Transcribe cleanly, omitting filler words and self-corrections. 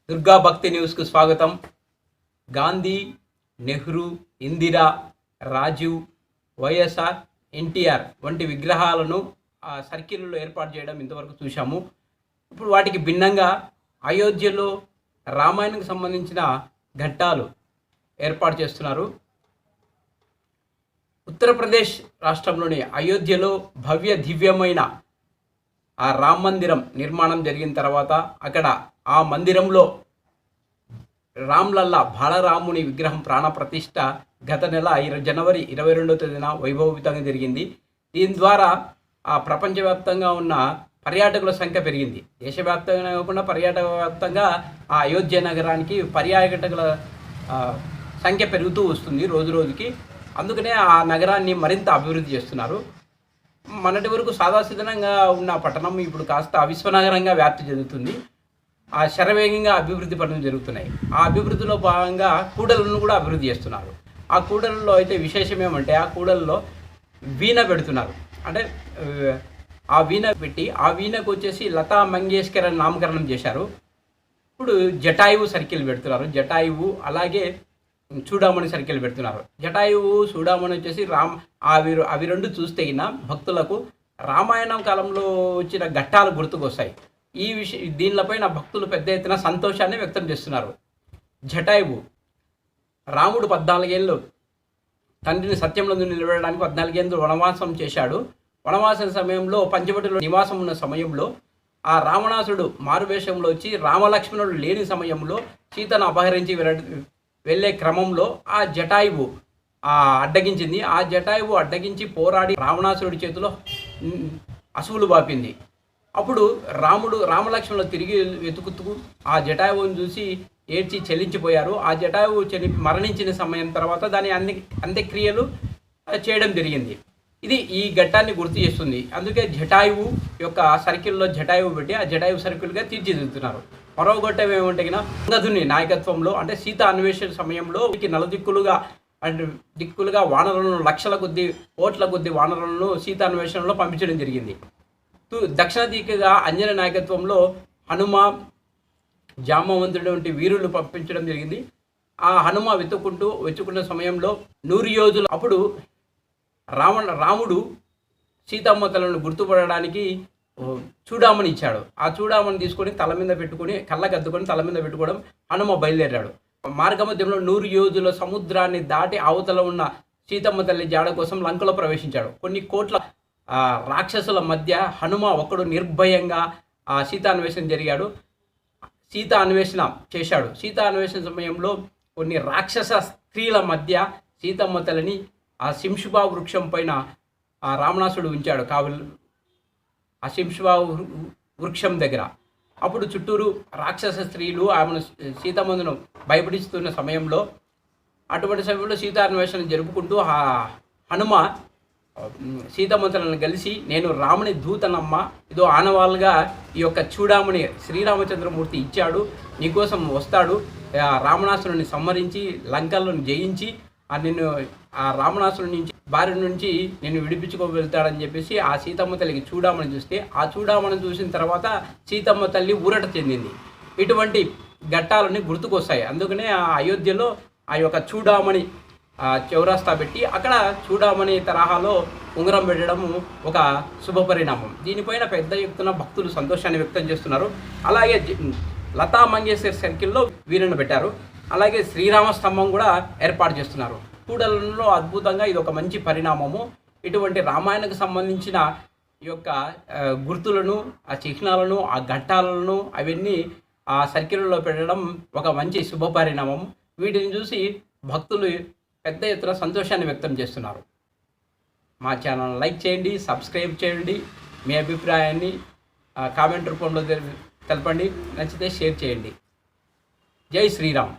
దుర్గా భక్తి న్యూస్కు స్వాగతం. గాంధీ, నెహ్రూ, ఇందిరా, రాజీవ్, వైఎస్ఆర్, ఎన్టీఆర్ వంటి విగ్రహాలను సర్కిల్లో ఏర్పాటు చేయడం ఇంతవరకు చూశాము. ఇప్పుడు వాటికి భిన్నంగా అయోధ్యలో రామాయణంకి సంబంధించిన ఘట్టాలు ఏర్పాటు చేస్తున్నారు. ఉత్తరప్రదేశ్ రాష్ట్రంలోని అయోధ్యలో భవ్య దివ్యమైన ఆ రామ మందిరం నిర్మాణం జరిగిన తర్వాత అక్కడ ఆ మందిరంలో రామ్లల్లా బాలరాముని విగ్రహం ప్రాణప్రతిష్ఠ గత నెల జనవరి 22వ తేదీన వైభవోపేతంగా జరిగింది. దీని ద్వారా ఆ ప్రపంచవ్యాప్తంగా ఉన్న పర్యాటకుల సంఖ్య పెరిగింది. దేశవ్యాప్తంగా కాకుండా పర్యాటకవ్యాప్తంగా ఆ అయోధ్య నగరానికి పర్యాటకుల సంఖ్య పెరుగుతూ వస్తుంది రోజు రోజుకి. అందుకనే ఆ నగరాన్ని మరింత అభివృద్ధి చేస్తున్నారు. మొన్నటి వరకు సాదాసీదనంగా ఉన్న పట్టణం ఇప్పుడు కాస్త విశ్వనగరంగా వ్యాప్తి చెందుతుంది. ఆ శరవేగంగా అభివృద్ధి పనులు జరుగుతున్నాయి. ఆ అభివృద్ధిలో భాగంగా కూడలను కూడా అభివృద్ధి చేస్తున్నారు. ఆ కూడలలో అయితే విశేషం ఏమంటే ఆ కూడలలో వీణ పెడుతున్నారు. అంటే ఆ వీణ పెట్టి ఆ వీణకు వచ్చేసి లతా మంగేష్కర్ అని నామకరణం చేశారు. ఇప్పుడు జటాయువు సర్కిల్ పెడుతున్నారు. జటాయువు అలాగే చూడామణి సర్కిల్ పెడుతున్నారు. జటాయువు చూడామణి వచ్చేసి అవి రెండు చూస్తే భక్తులకు రామాయణం కాలంలో వచ్చిన ఘట్టాలు గుర్తుకొస్తాయి. దీనిపైన భక్తులు పెద్ద ఎత్తున సంతోషాన్ని వ్యక్తం చేస్తున్నారు. జటాయువు రాముడు 14 ఏళ్ళు తండ్రిని సత్యంలో నిలబెట్టడానికి 14 ఏళ్ళు వనవాసం చేశాడు. వనవాసం సమయంలో పంచవటిలో నివాసం ఉన్న సమయంలో ఆ రావణాసుడు మారువేషంలో వచ్చి రామలక్ష్మణుడు లేని సమయంలో సీతను అపహరించి వెళ్ళే క్రమంలో ఆ జటాయువు అడ్డగించింది. ఆ జటాయువు అడ్డగించి పోరాడి రావణాసురుడి చేతిలో అసువులు బాపింది. అప్పుడు రామలక్ష్మణులు తిరిగి వెతుకుతూ ఆ జటాయువుని చూసి ఏడ్చి చెల్లించిపోయారు. ఆ జటాయువు మరణించిన సమయం తర్వాత దాని అంత్యక్రియలు చేయడం జరిగింది. ఇది ఈ ఘట్టాన్ని గుర్తు చేస్తుంది. అందుకే జటాయువు యొక్క సర్కిల్లో జటాయువు పెట్టి ఆ జటాయువు సర్కిల్గా తీర్చిదిద్దుతున్నారు. మరో ఘట్టం ఏమంటే అంగదుని నాయకత్వంలో అంటే సీత అన్వేషణ సమయంలో దిక్కులుగా వానరులను లక్షల కొద్ది కోట్ల కొద్ది వానరులను సీత అన్వేషణలో పంపించడం జరిగింది. దక్షిణ దిక్కుగా అంజన నాయకత్వంలో హనుమ, జామవంతుడు వంటి వీరులు పంపించడం జరిగింది. ఆ హనుమ వెతుకున్న సమయంలో 100 యోధులు అప్పుడు రాముడు సీతమ్మ తలను గుర్తుపడడానికి చూడామని ఇచ్చాడు. ఆ చూడామని తీసుకొని తల మీద పెట్టుకొని కళ్ళకద్దుకొని తల మీద పెట్టుకోవడం హనుమ బయలుదేరాడు. మార్గమధ్యంలో 100 యోధుల సముద్రాన్ని దాటి అవతల ఉన్న సీతమ్మ తల్లి జాడ కోసం లంకలో ప్రవేశించాడు. కొన్ని కోట్ల రాక్షసుల మధ్య హనుమ ఒకడు నిర్భయంగా సీతా అన్వేషణ జరిగాడు. సీతా అన్వేషణ చేశాడు. సీతా అన్వేషణ సమయంలో కొన్ని రాక్షస స్త్రీల మధ్య సీతమ్మ తల్లిని ఆ శింషుబా వృక్షం పైన రావణాసుడు ఉంచాడు. ఆ శింషుబా వృక్షం దగ్గర అప్పుడు చుట్టూరు రాక్షస స్త్రీలు ఆమెను సీతమ్మను భయపడిస్తున్న సమయంలో అటువంటి సమయంలో సీతాన్వేషణ జరుపుకుంటూ ఆ హనుమ సీతమ్మతలను కలిసి నేను రాముని దూతనమ్మ, ఇదో ఆనవాళ్ళుగా ఈ యొక్క చూడామణి శ్రీరామచంద్రమూర్తి ఇచ్చాడు, నీకోసం వస్తాడు, రావణాసురుని సంహరించి లంకలను జయించి నిన్ను ఆ రావణాసురుడి నుంచి బారి నుంచి నిన్ను విడిపించుకోగలుగుతాడని చెప్పేసి ఆ సీతమ్మ తల్లికి చూడామని చూస్తే ఆ చూడామని చూసిన తర్వాత సీతమ్మ తల్లి ఊరట చెందింది. ఇటువంటి ఘట్టాలన్నీ గుర్తుకొస్తాయి. అందుకనే ఆ అయోధ్యలో ఆ యొక్క చూడామణి చౌరాస్తా పెట్టి అక్కడ చూడామణి తరహాలో ఉంగరం పెట్టడం ఒక శుభపరిణామం. దీనిపైన పెద్ద ఎత్తున భక్తులు సంతోషాన్ని వ్యక్తం చేస్తున్నారు. అలాగే లతా మంగేష్కర్ సర్కిల్లో వీరను పెట్టారు. అలాగే శ్రీరామ స్తంభం కూడా ఏర్పాటు చేస్తున్నారు. కూడలలో అద్భుతంగా ఇది ఒక మంచి పరిణామము. ఇటువంటి రామాయణకు సంబంధించిన ఈ యొక్క గుర్తులను, ఆ చిహ్నాలను, ఆ ఘట్టాలను అవన్నీ ఆ సర్కిల్లో పెట్టడం ఒక మంచి శుభ పరిణామం. వీటిని చూసి భక్తులు పెద్ద ఎత్తున సంతోషాన్ని వ్యక్తం చేస్తున్నారు. మా ఛానల్ లైక్ చేయండి, సబ్స్క్రైబ్ చేయండి, మీ అభిప్రాయాన్ని కామెంట్ రూపంలో తెలపండి, నచ్చితే షేర్ చేయండి. జై శ్రీరామ్.